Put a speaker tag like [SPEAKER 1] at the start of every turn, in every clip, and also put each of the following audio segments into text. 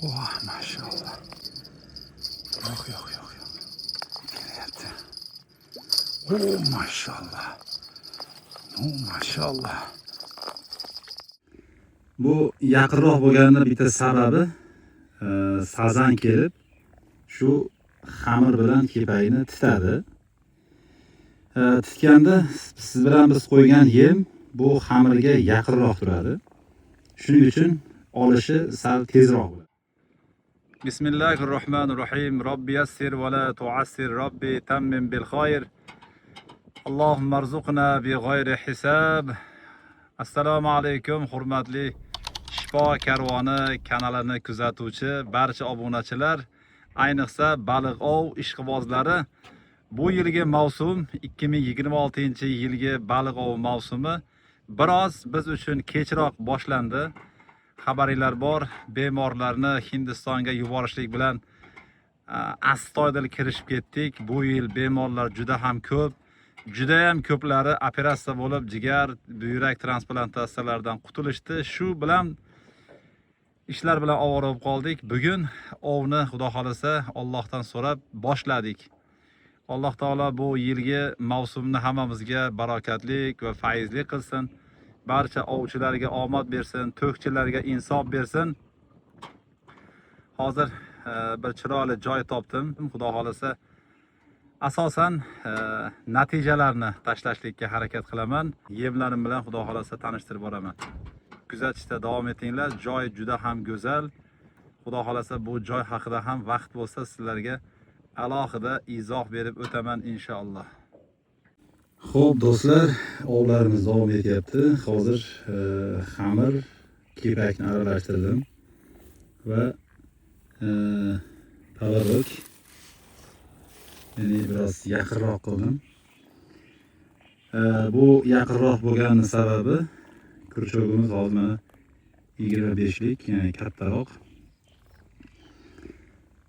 [SPEAKER 1] Oh maşallah. Yok. Geliyordu. Oh maşallah. Oh maşallah. Bu yaqinroq bo'lganini bitta sababi sazan kelib shu xamir bilan kepakni titadi. Titganda siz bilan biz qo'ygan yem bu xamirga yaqinroq turadi. Shuning uchun olishi sal tezroq bo'ladi. Bismillahirrohmanirrohim. Robbi yassir va la tu'assir. Robbi tammim bil khoyr. Allohumma arzuqna bi g'ayri hisab. Assalomu alaykum hurmatli Shifo karvoni kanalini kuzatuvchi barcha obunachilar, ayniqsa baliq ov ishqibozlari. Bu yilgi mavsum 2026-yilgi baliq ov mavsumi biroz biz uchun kechroq boshlandi. Xabaringlar bor, bemorlarni Hindistonga yuborishlik bilan astoydil kirishib ketdik. Bu yil bemorlar juda ham ko'p. Juda ham ko'plari operatsiya bo'lib, jigar, buyrak transplantatsiyalaridan qutulishdi. Shu bilan ishlar bilan ovora bo'lib qoldik. Bugun ovni Xudo xolasa Allohdan so'rab boshladik. Alloh taolo bu yilgi mavsumni hammamizga barokatlik va fayzli qilsin. Barcha ovchilarga omad bersin, to'kchilarga insof bersin. Hozir bir chiroyli joy topdim. Xudo xolasa asosan natijalarni tashlashlikka harakat qilaman. Yemlarim bilan Xudo xolasa tanishtirib boraman. Kuzatishda davom etinglar. Joy juda ham go'zal. Xudo xolasa bu joy haqida ham vaqt bo'lsa sizlarga alohida izoh berib o'taman inshaalloh. Xo'p do'stlar, ovlarimiz davom etyapti. Hozir xamir, kepakni aralashtirdim va tabarruk, ya'ni biroz yaqinroq qildim. Bu yaqinroq bo'lgani sababi kurchogimiz hozir mana 25lik, ya'ni kattaroq.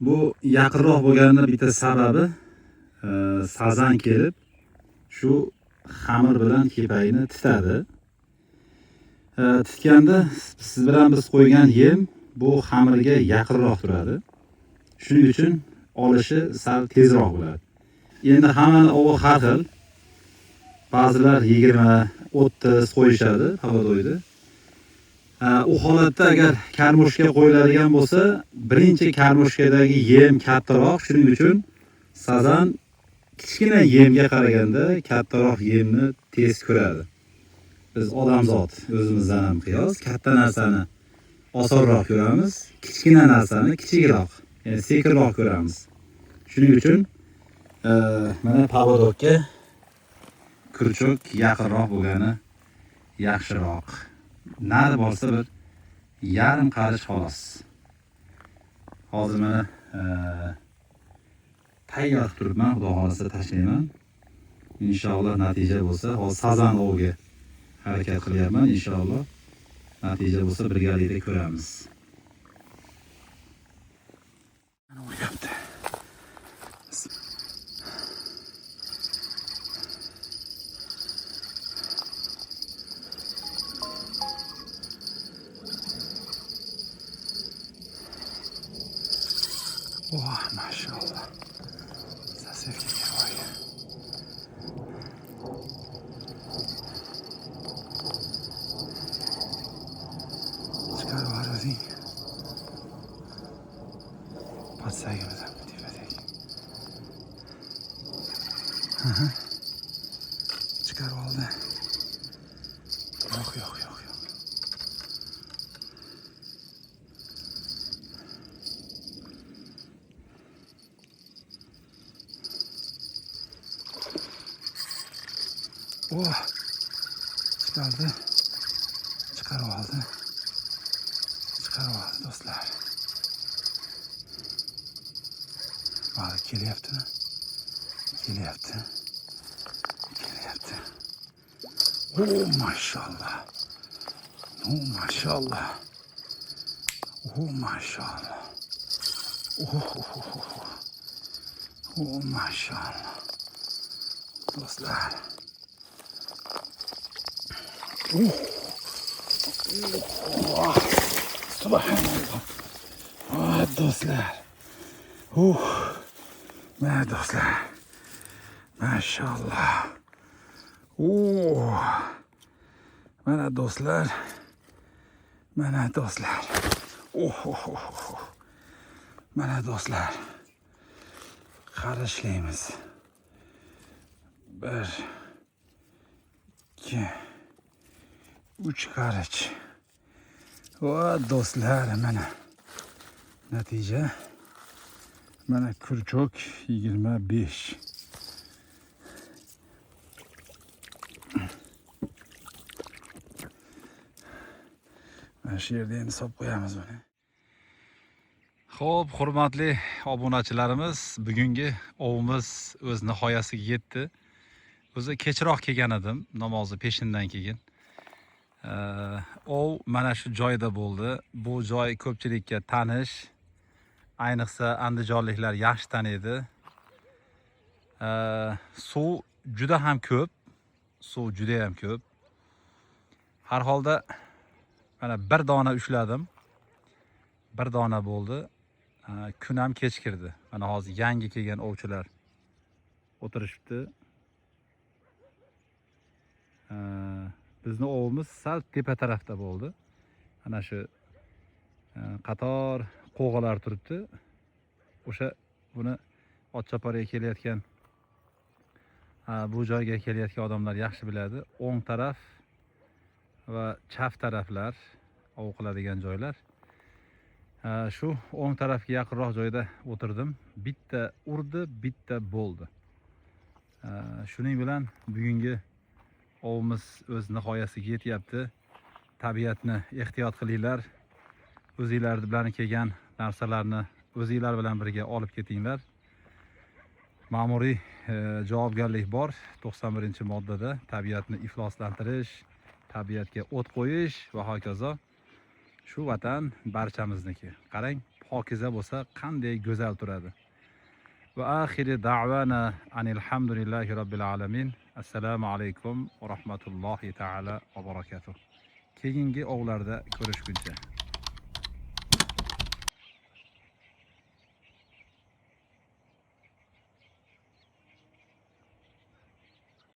[SPEAKER 1] Bu yaqinroq bo'lganini bitta sababi sazan kelib shu xamir bilan kepakni titadi. Titganda siz bilan biz qo'ygan yem bu xamirga yaqinroq turadi. Shuning uchun olishi sal tezroq bo'ladi. Endi hammani ovi har xil. Ba'zilar 20, 30 qo'yishadi havodoyda. U holatda agar karmushka qo'yiladigan bo'lsa, birinchi karmushkadagi yem kattaroq, shuning uchun sazan kichkina yemga qaraganda kattaroq yemni tez ko'radi. Biz odamzod o'zimizdan ham qiyos katta narsani osonroq ko'ramiz, kichkina narsani kichikroq, ya'ni sekinroq ko'ramiz. Shuning uchun mana pavodokka kurchok yaqinroq bo'lgani yaxshiroq. Nari borsa bir yarim qarish xolos. Hozir mana tayyor turibman, Xudo xolasa tashlayman. Inshaalloh natija bo'lsa, hozir sazan ovga harakat qilyapman. Inshaalloh natija bo'lsa birgalikda ko'ramiz. Mana o'yapti. Oh maşallah. Sesler geliyor var ya. Çıkar var o değil. Patsaya gelmeden bu tepedeki. Çıkar oldu. Yok. Oh, çıkardı. Çıkarıp aldı dostlar. Balık geliyordu mu? Geliyordu. Oh maşallah. Oh maşallah. Oh maşallah. Dostlar. Subhanallah. do'stlar. Mana do'stlar. Mashallah. Mana do'stlar. Mana do'stlar. Mana do'stlar. Qarashlaymiz. 1 2 3 qarich. Va do'stlar, mana natija. Mana kurchok 25. Mana shu yerda endi solib qo'yamiz buni. Xo'p, hurmatli obunachilarimiz, bugungi ovimiz o'z nihoyasiga yetdi. O'zi kechroq kelgan edim, namozni peshindan keyin. Ov mana shu joyda bo'ldi. Bu joy ko'pchilikka tanish. Ayniqsa andijonliklar yaxshi taniydi. Suv juda ham ko'p. Suv juda ham ko'p. Har holda mana bir dona ushladim. Bir dona bo'ldi. Kun ham kech kirdi. Mana hozir yangi kelgan ovchilar o'tirishibdi. Bizni ovimiz sal tepa tarafda bo'ldi. Mana shu qator qo'g'alar turibdi. O'sha buni Otchoparaga kelayotgan, bu joyga kelayotgan odamlar yaxshi biladi. O'ng taraf va chap taraflar ov qiladigan joylar. Shu o'ng tarafga yaqinroq joyda o'tirdim. Bitta urdi, bitta bo'ldi. Shuning bilan bugungi ovimiz o'z nihoyasiga yetyapti. Tabiatni ehtiyot qilinglar. O'zinglar bilan kelgan narsalarni o'zinglar bilan birga olib ketinglar. Ma'muriy javobgarlik bor 91-moddada. Tabiatni ifloslantirish, tabiatga o't qo'yish va hokazo. Shu vatan barchamizniki. Qarang, pokiza bo'lsa qanday go'zal turadi. Va oxiri da'vana anil hamdulillahi robbil alamin. Assalomu alaykum va rahmatullohi ta'ala va barakatuh. Keyingi ovlarda ko'rishguncha.